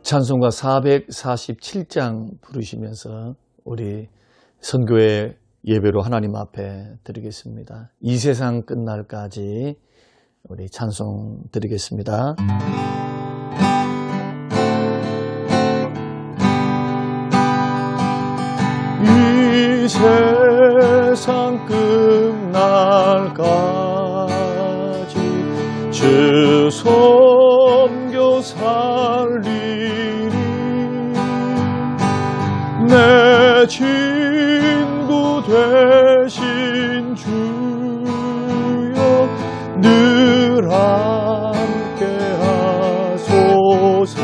찬송가 447장 부르시면서 우리 선교회 예배로 하나님 앞에 드리겠습니다. 이 세상 끝날까지 우리 찬송 드리겠습니다. 이 세상 끝날까지 주 섬겨 살리니 내 친구 되신 주여 늘 함께 하소서.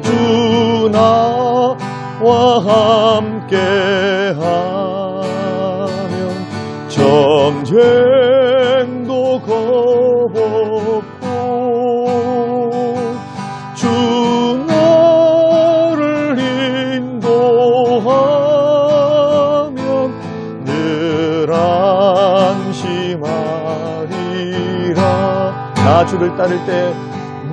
주 나와 함께 하면 전쟁도 겁없고 주 나를 인도하면 늘 안심하리라. 나 주를 따를 때,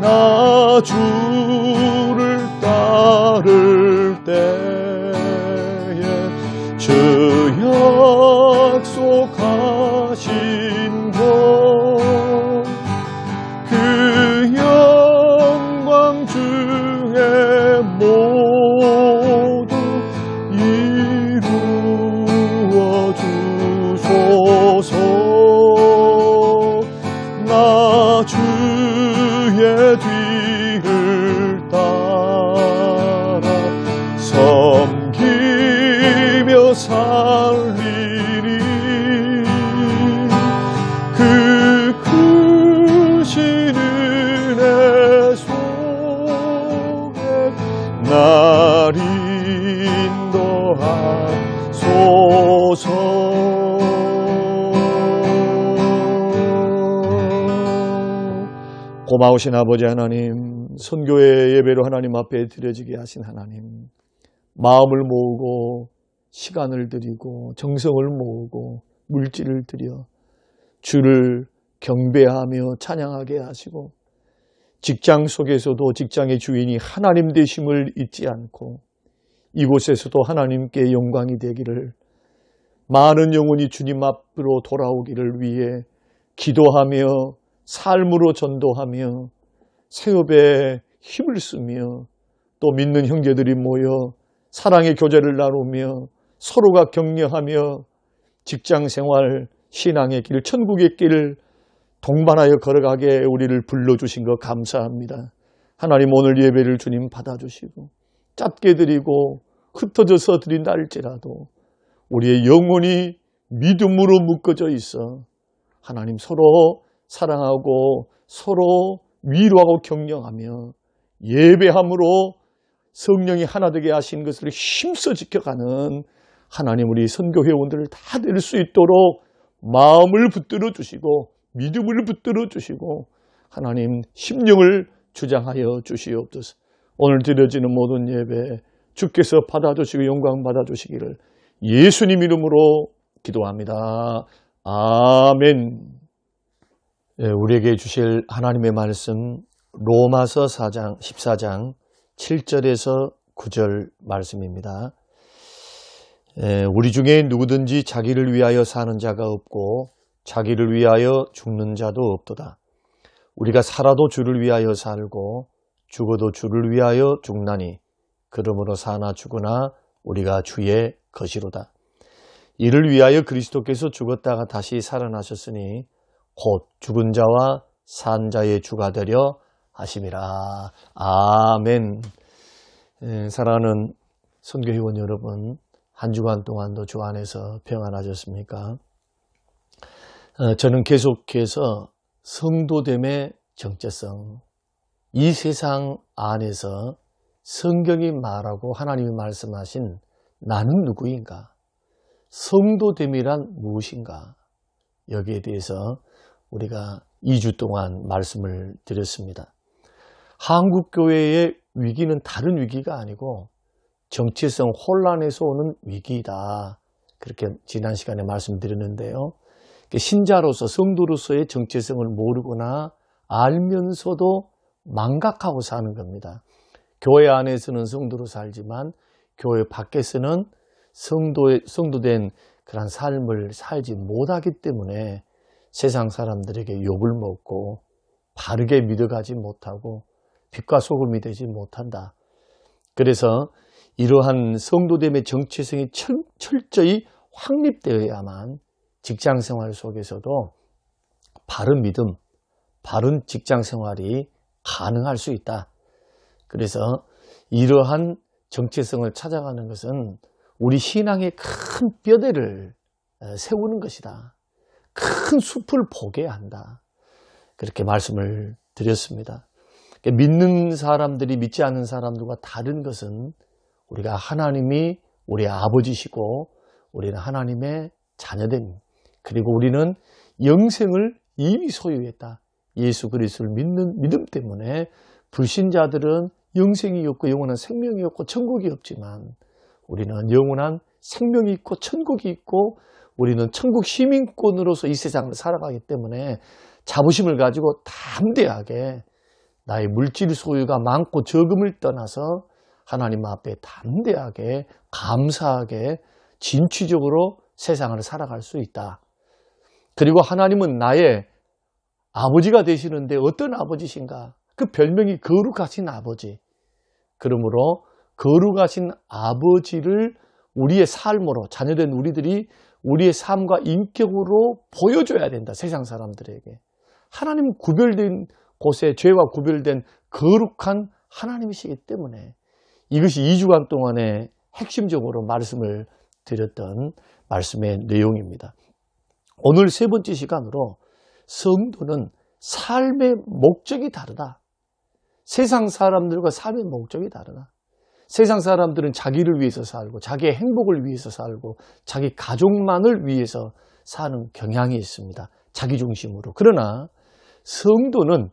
나 주를 따를 때에 주 약속하신 것 그 영광 중에 모두 이루어 주소서. 나 주의 뒤를 따라 섬기며 살리니 그 크신 은혜 속에 날 인도하소서. 고마우신 아버지 하나님, 선교회 예배로 하나님 앞에 드려지게 하신 하나님, 마음을 모으고 시간을 드리고 정성을 모으고 물질을 드려 주를 경배하며 찬양하게 하시고 직장 속에서도 직장의 주인이 하나님 되심을 잊지 않고 이곳에서도 하나님께 영광이 되기를, 많은 영혼이 주님 앞으로 돌아오기를 위해 기도하며 삶으로 전도하며 새업에 힘을 쓰며 또 믿는 형제들이 모여 사랑의 교제를 나누며 서로가 격려하며 직장생활, 신앙의 길, 천국의 길 동반하여 걸어가게 우리를 불러주신 것 감사합니다. 하나님, 오늘 예배를 주님 받아주시고 짧게 드리고 흩어져서 드린다 할지라도 우리의 영혼이 믿음으로 묶어져 있어 하나님 서로 사랑하고 서로 위로하고 격려하며 예배함으로 성령이 하나 되게 하신 것을 힘써 지켜가는 하나님, 우리 선교회원들을 다 될 수 있도록 마음을 붙들어 주시고 믿음을 붙들어 주시고 하나님 심령을 주장하여 주시옵소서. 오늘 드려지는 모든 예배 주께서 받아주시고 영광 받아주시기를 예수님 이름으로 기도합니다. 아멘. 우리에게 주실 하나님의 말씀 로마서 14장 7절에서 9절 말씀입니다. 우리 중에 누구든지 자기를 위하여 사는 자가 없고 자기를 위하여 죽는 자도 없도다. 우리가 살아도 주를 위하여 살고 죽어도 주를 위하여 죽나니 그러므로 사나 죽으나 우리가 주의 것이로다. 이를 위하여 그리스도께서 죽었다가 다시 살아나셨으니 곧 죽은 자와 산 자의 주가 되려 하심이라. 아멘. 사랑하는 선교회원 여러분, 한 주간 동안도 주 안에서 평안하셨습니까? 저는 계속해서 성도됨의 정체성, 이 세상 안에서 성경이 말하고 하나님이 말씀하신 나는 누구인가? 성도됨이란 무엇인가? 여기에 대해서 우리가 2주 동안 말씀을 드렸습니다. 한국교회의 위기는 다른 위기가 아니고 정체성 혼란에서 오는 위기이다. 그렇게 지난 시간에 말씀드렸는데요. 신자로서 성도로서의 정체성을 모르거나 알면서도 망각하고 사는 겁니다. 교회 안에서는 성도로 살지만 교회 밖에서는 성도된 그런 삶을 살지 못하기 때문에 세상 사람들에게 욕을 먹고 바르게 믿어가지 못하고 빛과 소금이 되지 못한다. 그래서 이러한 성도됨의 정체성이 철저히 확립되어야만 직장생활 속에서도 바른 믿음, 바른 직장생활이 가능할 수 있다. 그래서 이러한 정체성을 찾아가는 것은 우리 신앙의 큰 뼈대를 세우는 것이다. 큰 숲을 보게 한다. 그렇게 말씀을 드렸습니다. 믿는 사람들이 믿지 않는 사람들과 다른 것은 우리가 하나님이 우리의 아버지시고 우리는 하나님의 자녀됨. 그리고 우리는 영생을 이미 소유했다. 예수 그리스도를 믿는 믿음 때문에 불신자들은 영생이 없고 영원한 생명이 없고 천국이 없지만 우리는 영원한 생명이 있고 천국이 있고 우리는 천국 시민권으로서 이 세상을 살아가기 때문에 자부심을 가지고 담대하게 나의 물질 소유가 많고 적음을 떠나서 하나님 앞에 담대하게 감사하게 진취적으로 세상을 살아갈 수 있다. 그리고 하나님은 나의 아버지가 되시는데 어떤 아버지신가? 그 별명이 거룩하신 아버지. 그러므로 거룩하신 아버지를 우리의 삶으로 자녀된 우리들이 우리의 삶과 인격으로 보여줘야 된다. 세상 사람들에게. 하나님은 구별된 곳에 죄와 구별된 거룩한 하나님이시기 때문에 이것이 2주간 동안에 핵심적으로 말씀을 드렸던 말씀의 내용입니다. 오늘 세 번째 시간으로 성도는 삶의 목적이 다르다. 세상 사람들과 삶의 목적이 다르다. 세상 사람들은 자기를 위해서 살고 자기의 행복을 위해서 살고 자기 가족만을 위해서 사는 경향이 있습니다. 자기 중심으로. 그러나 성도는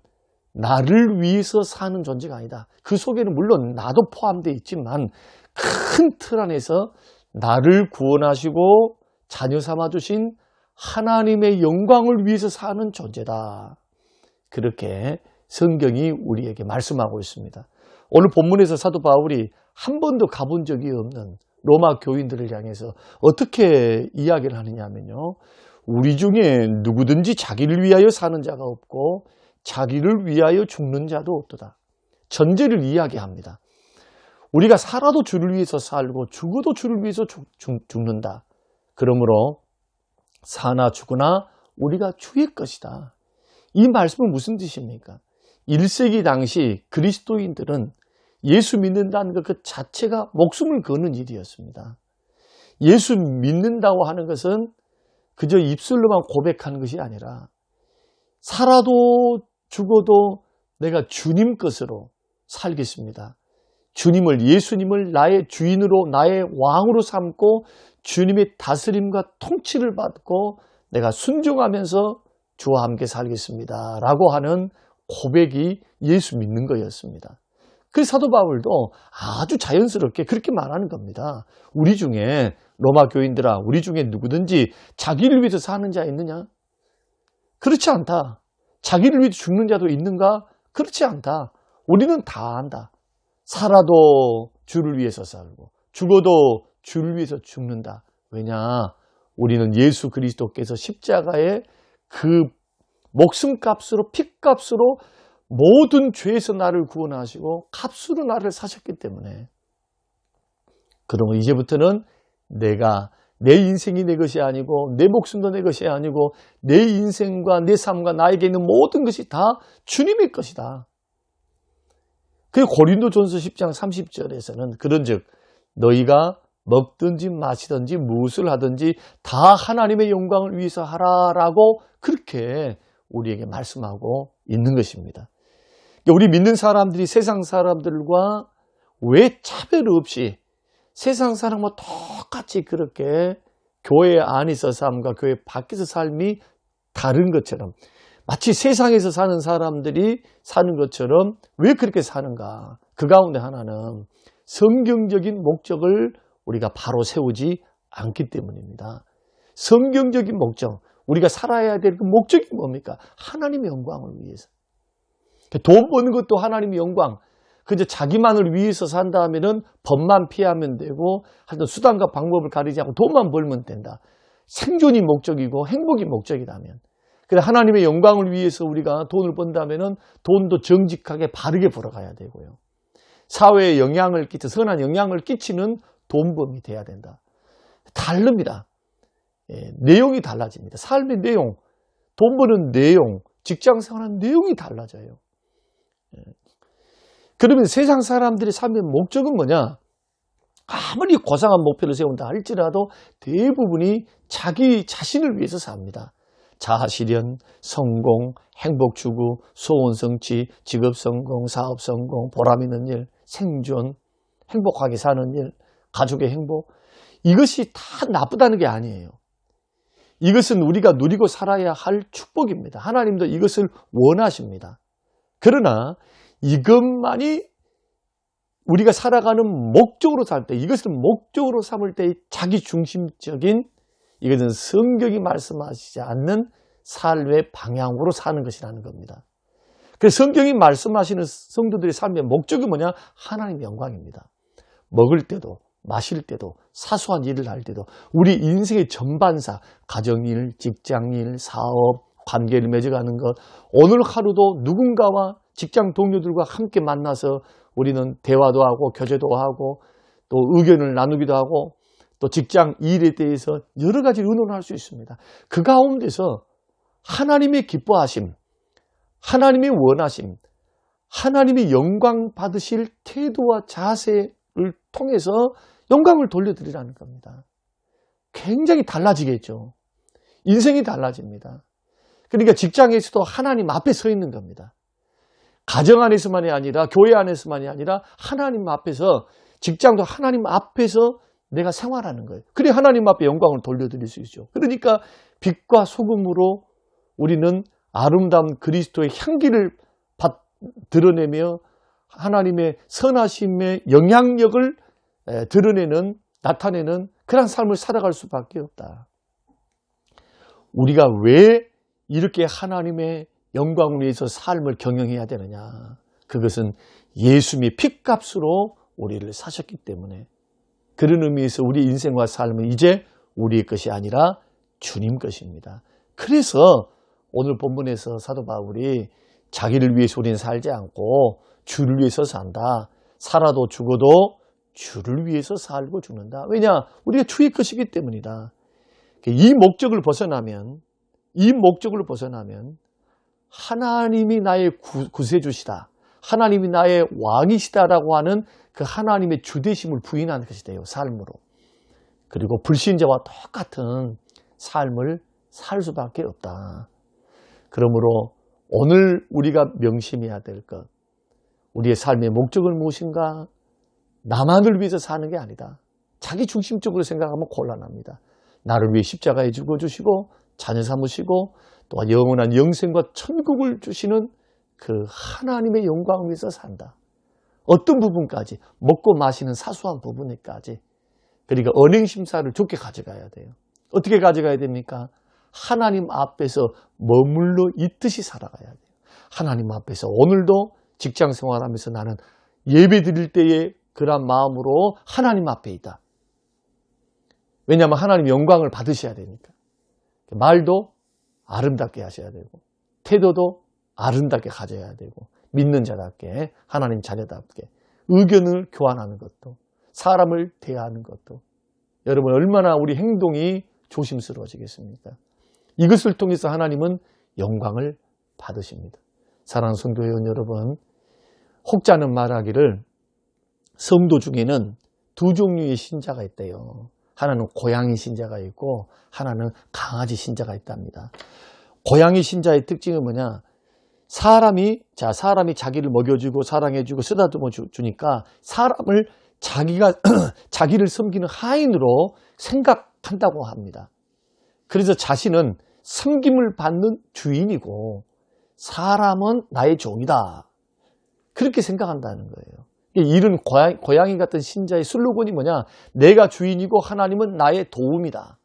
나를 위해서 사는 존재가 아니다. 그 속에는 물론 나도 포함되어 있지만 큰 틀 안에서 나를 구원하시고 자녀 삼아주신 하나님의 영광을 위해서 사는 존재다. 그렇게 성경이 우리에게 말씀하고 있습니다. 오늘 본문에서 사도 바울이 한 번도 가본 적이 없는 로마 교인들을 향해서 어떻게 이야기를 하느냐 하면요. 우리 중에 누구든지 자기를 위하여 사는 자가 없고 자기를 위하여 죽는 자도 없도다. 전제를 이야기합니다. 우리가 살아도 주를 위해서 살고 죽어도 주를 위해서 죽는다. 그러므로 사나 죽으나 우리가 주의 것이다. 이 말씀은 무슨 뜻입니까? 1세기 당시 그리스도인들은 예수 믿는다는 것 그 자체가 목숨을 거는 일이었습니다. 예수 믿는다고 하는 것은 그저 입술로만 고백하는 것이 아니라 살아도 죽어도 내가 주님 것으로 살겠습니다. 주님을, 예수님을 나의 주인으로 나의 왕으로 삼고 주님의 다스림과 통치를 받고 내가 순종하면서 주와 함께 살겠습니다. 라고 하는 고백이 예수 믿는 거였습니다. 그 사도 바울도 아주 자연스럽게 그렇게 말하는 겁니다. 우리 중에 로마 교인들아, 우리 중에 누구든지 자기를 위해서 사는 자 있느냐? 그렇지 않다. 자기를 위해서 죽는 자도 있는가? 그렇지 않다. 우리는 다 안다. 살아도 주를 위해서 살고 죽어도 주를 위해서 죽는다. 왜냐? 우리는 예수 그리스도께서 십자가에 그 목숨값으로 피값으로 모든 죄에서 나를 구원하시고 값으로 나를 사셨기 때문에 그러면 이제부터는 내가 내 인생이 내 것이 아니고 내 목숨도 내 것이 아니고 내 인생과 내 삶과 나에게 있는 모든 것이 다 주님의 것이다. 그 고린도전서 10장 30절에서는 그런즉 너희가 먹든지 마시든지 무엇을 하든지 다 하나님의 영광을 위해서 하라라고 그렇게 우리에게 말씀하고 있는 것입니다. 우리 믿는 사람들이 세상 사람들과 왜 차별 없이 세상 사람과 똑같이 그렇게 교회 안에서 삶과 교회 밖에서 삶이 다른 것처럼 마치 세상에서 사는 사람들이 사는 것처럼 왜 그렇게 사는가? 그 가운데 하나는 성경적인 목적을 우리가 바로 세우지 않기 때문입니다. 성경적인 목적, 우리가 살아야 될 그 목적이 뭡니까? 하나님의 영광을 위해서. 돈 버는 것도 하나님의 영광. 그저 자기만을 위해서 산다 하면은 법만 피하면 되고 하여튼 수단과 방법을 가리지 않고 돈만 벌면 된다. 생존이 목적이고 행복이 목적이라면. 그래 하나님의 영광을 위해서 우리가 돈을 번다면은 돈도 정직하게 바르게 벌어가야 되고요. 사회에 영향을 끼쳐 선한 영향을 끼치는 돈범이 돼야 된다. 다릅니다. 내용이 달라집니다. 삶의 내용, 돈 버는 내용, 직장 생활하는 내용이 달라져요. 그러면 세상 사람들의 삶의 목적은 뭐냐? 아무리 고상한 목표를 세운다 할지라도 대부분이 자기 자신을 위해서 삽니다. 자아실현, 성공, 행복 추구, 소원 성취, 직업 성공, 사업 성공, 보람 있는 일, 생존, 행복하게 사는 일, 가족의 행복. 이것이 다 나쁘다는 게 아니에요. 이것은 우리가 누리고 살아야 할 축복입니다. 하나님도 이것을 원하십니다. 그러나 이것만이 우리가 살아가는 목적으로 살 때, 이것을 목적으로 삼을 때 자기 중심적인, 이것은 성경이 말씀하시지 않는 삶의 방향으로 사는 것이라는 겁니다. 그래서 성경이 말씀하시는 성도들의 삶의 목적이 뭐냐? 하나님의 영광입니다. 먹을 때도 마실 때도 사소한 일을 할 때도 우리 인생의 전반사, 가정일, 직장일, 사업, 관계를 맺어가는 것, 오늘 하루도 누군가와 직장 동료들과 함께 만나서 우리는 대화도 하고 교제도 하고 또 의견을 나누기도 하고 또 직장 일에 대해서 여러 가지 의논할 수 있습니다. 그 가운데서 하나님의 기뻐하심, 하나님의 원하심, 하나님의 영광 받으실 태도와 자세를 통해서 영광을 돌려드리라는 겁니다. 굉장히 달라지겠죠. 인생이 달라집니다. 그러니까 직장에서도 하나님 앞에 서 있는 겁니다. 가정 안에서만이 아니라 교회 안에서만이 아니라 하나님 앞에서 직장도 하나님 앞에서 내가 생활하는 거예요. 그래 하나님 앞에 영광을 돌려드릴 수 있죠. 그러니까 빛과 소금으로 우리는 아름다운 그리스도의 향기를 드러내며 하나님의 선하심의 영향력을 드러내는 나타내는 그런 삶을 살아갈 수밖에 없다. 우리가 왜 이렇게 하나님의 영광을 위해서 삶을 경영해야 되느냐? 그것은 예수님의 핏값으로 우리를 사셨기 때문에 그런 의미에서 우리 인생과 삶은 이제 우리의 것이 아니라 주님 것입니다. 그래서 오늘 본문에서 사도 바울이 자기를 위해서 우리는 살지 않고 주를 위해서 산다. 살아도 죽어도 주를 위해서 살고 죽는다. 왜냐? 우리가 주의 것이기 때문이다. 이 목적을 벗어나면 하나님이 나의 구세주시다. 하나님이 나의 왕이시다라고 하는 그 하나님의 주되심을 부인하는 것이 돼요. 삶으로. 그리고 불신자와 똑같은 삶을 살 수밖에 없다. 그러므로 오늘 우리가 명심해야 될 것. 우리의 삶의 목적은 무엇인가? 나만을 위해서 사는 게 아니다. 자기 중심적으로 생각하면 곤란합니다. 나를 위해 십자가에 죽어주시고 자녀 삼으시고 또한 영원한 영생과 천국을 주시는 그 하나님의 영광을 위해서 산다. 어떤 부분까지 먹고 마시는 사소한 부분까지 그러니까 언행심사를 좋게 가져가야 돼요. 어떻게 가져가야 됩니까? 하나님 앞에서 머물러 있듯이 살아가야 돼요. 하나님 앞에서 오늘도 직장 생활하면서 나는 예배 드릴 때에 그런 마음으로 하나님 앞에 있다. 왜냐하면 하나님 영광을 받으셔야 되니까. 말도 아름답게 하셔야 되고 태도도 아름답게 가져야 되고 믿는 자답게 하나님 자녀답게 의견을 교환하는 것도 사람을 대하는 것도 여러분 얼마나 우리 행동이 조심스러워지겠습니까? 이것을 통해서 하나님은 영광을 받으십니다. 사랑하는 성도 여러분, 여러분 혹자는 말하기를 성도 중에는 두 종류의 신자가 있대요. 하나는 고양이 신자가 있고 하나는 강아지 신자가 있답니다. 고양이 신자의 특징은 뭐냐? 사람이 자기를 먹여주고 사랑해주고 쓰다듬어 주니까 사람을 자기를 섬기는 하인으로 생각한다고 합니다. 그래서 자신은 섬김을 받는 주인이고 사람은 나의 종이다. 그렇게 생각한다는 거예요. 이런 고양이 같은 신자의 슬로건이 뭐냐? 내가 주인이고 하나님은 나의 도움이다.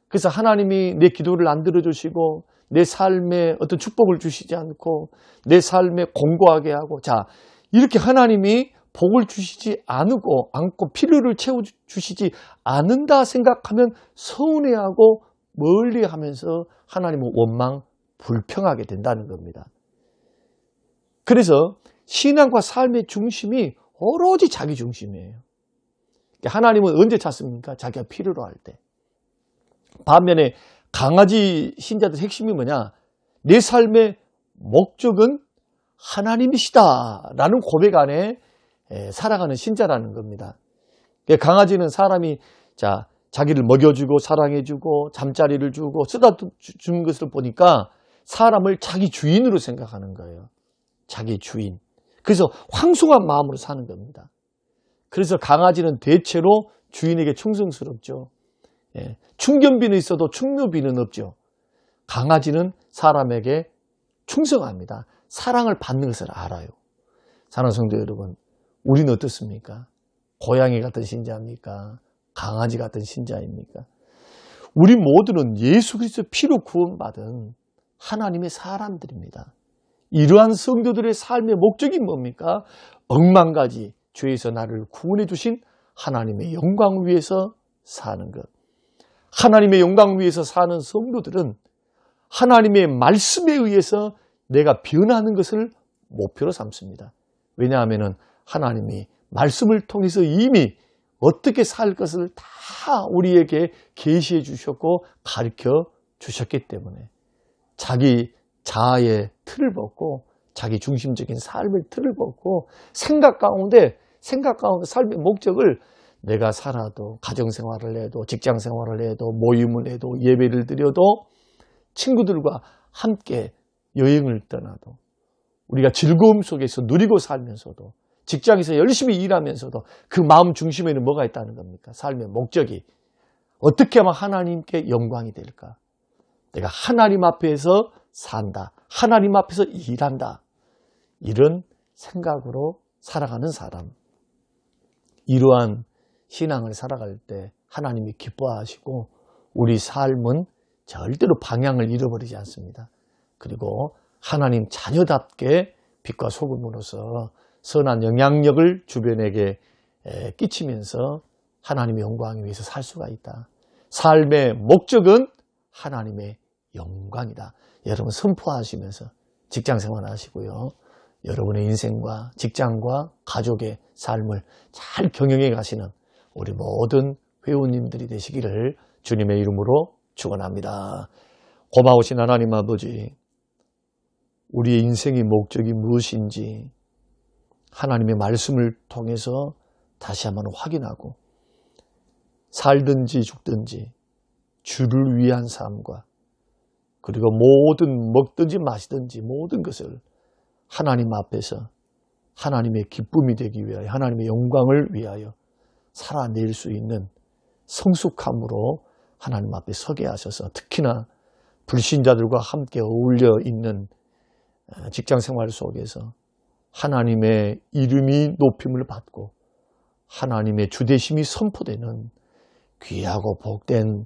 그래서 하나님이 내 기도를 안 들어주시고 내 삶에 어떤 축복을 주시지 않고 내 삶에 공고하게 하고, 자, 이렇게 하나님이 복을 주시지 않고 필요를 채워주시지 않는다 생각하면 서운해하고 멀리하면서 하나님은 원망, 불평하게 된다는 겁니다. 그래서 신앙과 삶의 중심이 오로지 자기 중심이에요. 하나님은 언제 찾습니까? 자기가 필요로 할 때. 반면에 강아지 신자들 핵심이 뭐냐? 내 삶의 목적은 하나님이시다라는 고백 안에 살아가는 신자라는 겁니다. 강아지는 사람이 자기를 먹여주고 사랑해주고 잠자리를 주고 쓰다 주는 것을 보니까 사람을 자기 주인으로 생각하는 거예요. 자기 주인. 그래서 황송한 마음으로 사는 겁니다. 그래서 강아지는 대체로 주인에게 충성스럽죠. 충견비는 있어도 충묘비는 없죠. 강아지는 사람에게 충성합니다. 사랑을 받는 것을 알아요. 사랑하는 성도 여러분, 우리는 어떻습니까? 고양이 같은 신자입니까? 강아지 같은 신자입니까? 우리 모두는 예수 그리스도의 피로 구원받은 하나님의 사람들입니다. 이러한 성도들의 삶의 목적이 뭡니까? 억만가지 죄에서 나를 구원해 주신 하나님의 영광을 위해서 사는 것. 하나님의 영광을 위해서 사는 성도들은 하나님의 말씀에 의해서 내가 변하는 것을 목표로 삼습니다. 왜냐하면 하나님이 말씀을 통해서 이미 어떻게 살 것을 다 우리에게 계시해 주셨고 가르쳐 주셨기 때문에 자기 자아의 틀을 벗고 자기 중심적인 삶의 틀을 벗고 생각 가운데 삶의 목적을 내가 살아도 가정생활을 해도 직장생활을 해도 모임을 해도 예배를 드려도 친구들과 함께 여행을 떠나도 우리가 즐거움 속에서 누리고 살면서도 직장에서 열심히 일하면서도 그 마음 중심에는 뭐가 있다는 겁니까? 삶의 목적이 어떻게 하면 하나님께 영광이 될까? 내가 하나님 앞에서 산다. 하나님 앞에서 일한다. 이런 생각으로 살아가는 사람. 이러한 신앙을 살아갈 때 하나님이 기뻐하시고 우리 삶은 절대로 방향을 잃어버리지 않습니다. 그리고 하나님 자녀답게 빛과 소금으로서 선한 영향력을 주변에게 끼치면서 하나님의 영광을 위해서 살 수가 있다. 삶의 목적은 하나님의 영광이다. 여러분 선포하시면서 직장생활 하시고요. 여러분의 인생과 직장과 가족의 삶을 잘 경영해 가시는 우리 모든 회원님들이 되시기를 주님의 이름으로 축원합니다. 고마우신 하나님 아버지, 우리의 인생의 목적이 무엇인지 하나님의 말씀을 통해서 다시 한번 확인하고 살든지 죽든지 주를 위한 삶과 그리고 모든 먹든지 마시든지 모든 것을 하나님 앞에서 하나님의 기쁨이 되기 위하여 하나님의 영광을 위하여 살아낼 수 있는 성숙함으로 하나님 앞에 서게 하셔서 특히나 불신자들과 함께 어울려 있는 직장생활 속에서 하나님의 이름이 높임을 받고 하나님의 주대심이 선포되는 귀하고 복된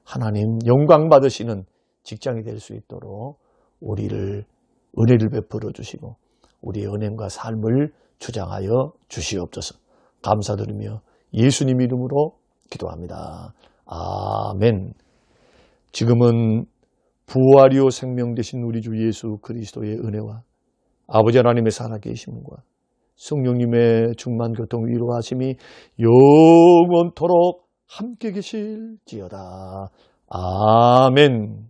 하나님 영광 받으시는 직장이 될 수 있도록 우리를 은혜를 베풀어 주시고 우리의 은행과 삶을 주장하여 주시옵소서. 감사드리며 예수님 이름으로 기도합니다. 아멘. 지금은 부활이요 생명 되신 우리 주 예수 그리스도의 은혜와 아버지 하나님의 살아계심과 성령님의 충만 교통 위로하심이 영원토록 함께 계실지어다. 아멘.